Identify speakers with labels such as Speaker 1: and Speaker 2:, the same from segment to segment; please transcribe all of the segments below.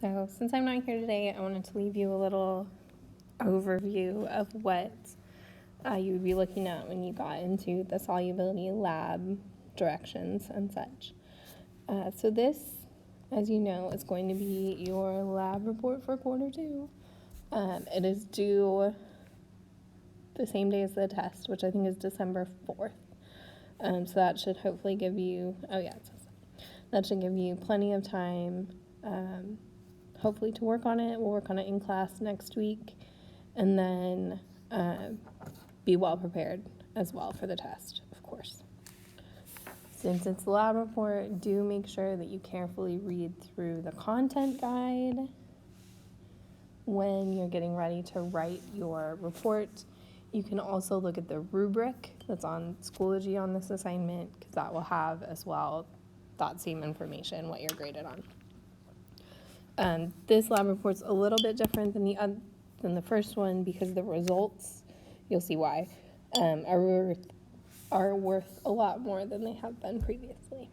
Speaker 1: So since I'm not here today, I wanted to leave you a little overview of what you would be looking at when you got into the solubility lab directions and such. So this, as you know, is going to be your lab report for quarter 2. It is due the same day as the test, which I think is December 4th. So that should hopefully give you, that should give you plenty of time, hopefully to work on it. We'll work on it in class next week, and then be well prepared as well for the test, of course. Since it's the lab report, do make sure that you carefully read through the content guide when you're getting ready to write your report. You can also look at the rubric that's on Schoology on this assignment, because that will have as well that same information, what you're graded on. This lab report's a little bit different than the first one, because the results, you'll see why, are worth a lot more than they have been previously.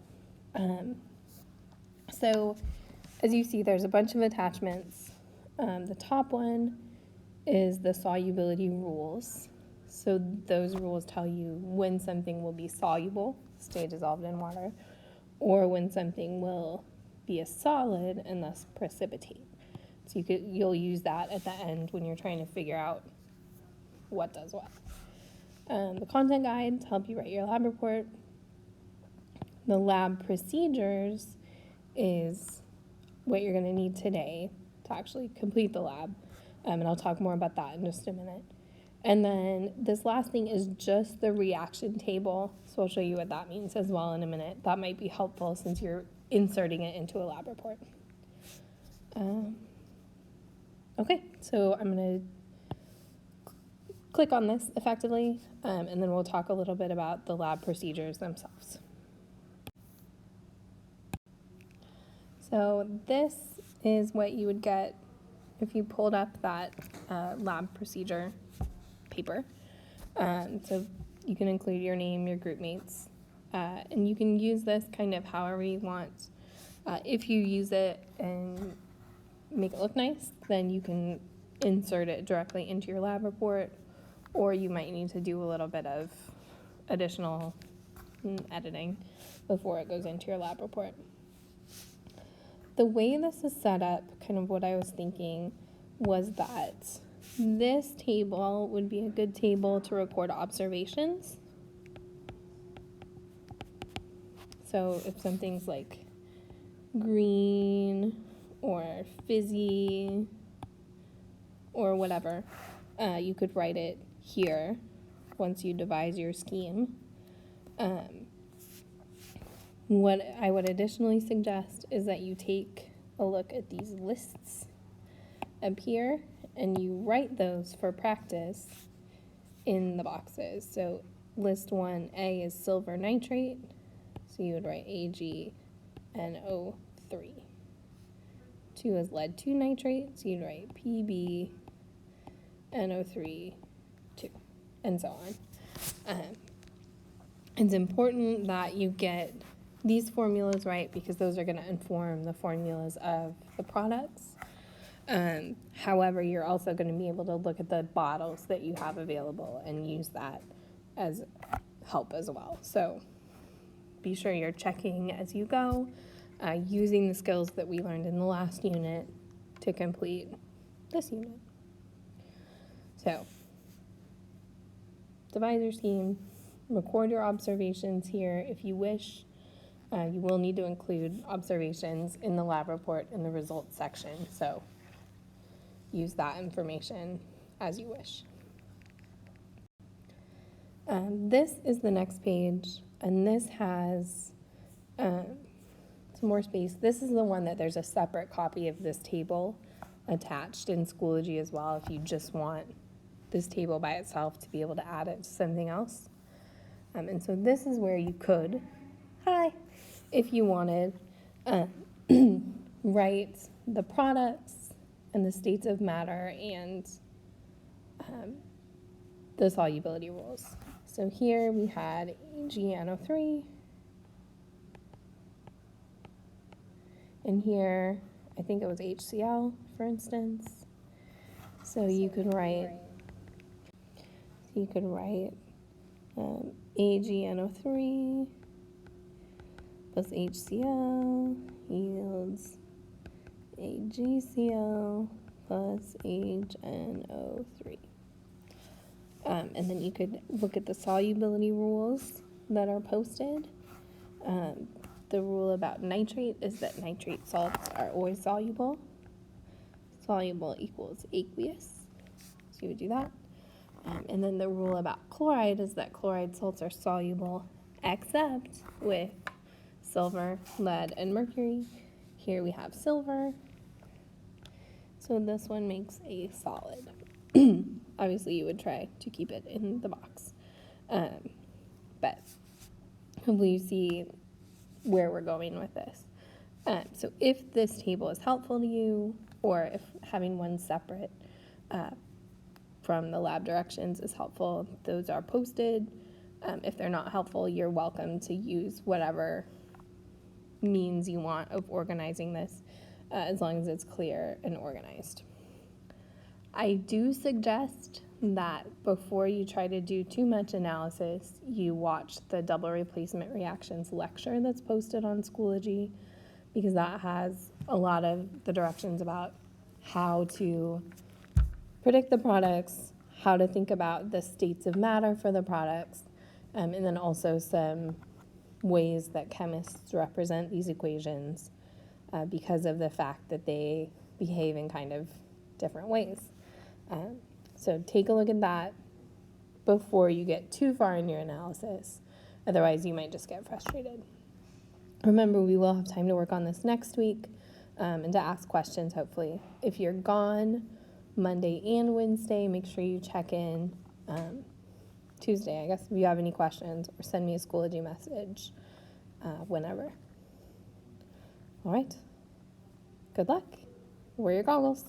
Speaker 1: So as you see, there's a bunch of attachments. The top one is the solubility rules. So those rules tell you when something will be soluble, stay dissolved in water, or when something will be a solid and thus precipitate. So you'll use that at the end when you're trying to figure out what does what. The content guide to help you write your lab report. The lab procedures is what you're going to need today to actually complete the lab. And I'll talk more about that in just a minute. And then this last thing is just the reaction table. So I'll show you what that means as well in a minute. That might be helpful since you're inserting it into a lab report. Okay, so I'm going to click on this effectively, and then we'll talk a little bit about the lab procedures themselves. So this is what you would get if you pulled up that lab procedure paper. So you can include your name, your group mates, and you can use this kind of however you want. If you use it and make it look nice, then you can insert it directly into your lab report, or you might need to do a little bit of additional editing before it goes into your lab report. The way this is set up, kind of what I was thinking, was that this table would be a good table to record observations. So if something's like green or fizzy or whatever, you could write it here once you devise your scheme. What I would additionally suggest is that you take a look at these lists up here and you write those for practice in the boxes. So list 1A is silver nitrate, so you would write AgNO3. 2 is lead 2 nitrate, so you'd write PbNO3 2, and so on. It's important that you get these formulas right, because those are going to inform the formulas of the products. However, you're also going to be able to look at the bottles that you have available and use that as help as well. So be sure you're checking as you go, using the skills that we learned in the last unit to complete this unit. So devise your scheme, record your observations here if you wish. You will need to include observations in the lab report in the results section, so use that information as you wish. This is the next page, and this has some more space. This is the one that there's a separate copy of this table attached in Schoology as well, if you just want this table by itself to be able to add it to something else. And so this is where you could, if you wanted, write the products and the states of matter and the solubility rules. So here we had AgNO3, and here I think it was HCl, for instance. So you could write AgNO3 plus HCl yields AgCl plus HNO3. And then you could look at the solubility rules that are posted. The rule about nitrate is that nitrate salts are always soluble. Soluble equals aqueous. So you would do that. And then the rule about chloride is that chloride salts are soluble except with silver, lead, and mercury. Here we have silver. So this one makes a solid. Obviously, you would try to keep it in the box. But hopefully you see where we're going with this. So if this table is helpful to you, or if having one separate from the lab directions is helpful, those are posted. If they're not helpful, you're welcome to use whatever means you want of organizing this, as long as it's clear and organized. I do suggest that before you try to do too much analysis, you watch the double replacement reactions lecture that's posted on Schoology, because that has a lot of the directions about how to predict the products, how to think about the states of matter for the products, and then also some ways that chemists represent these equations because of the fact that they behave in kind of different ways. So take a look at that before you get too far in your analysis. Otherwise, you might just get frustrated. Remember, we will have time to work on this next week and to ask questions, hopefully. If you're gone Monday and Wednesday, make sure you check in Tuesday, I guess, if you have any questions, or send me a Schoology message whenever. All right. Good luck. Wear your goggles.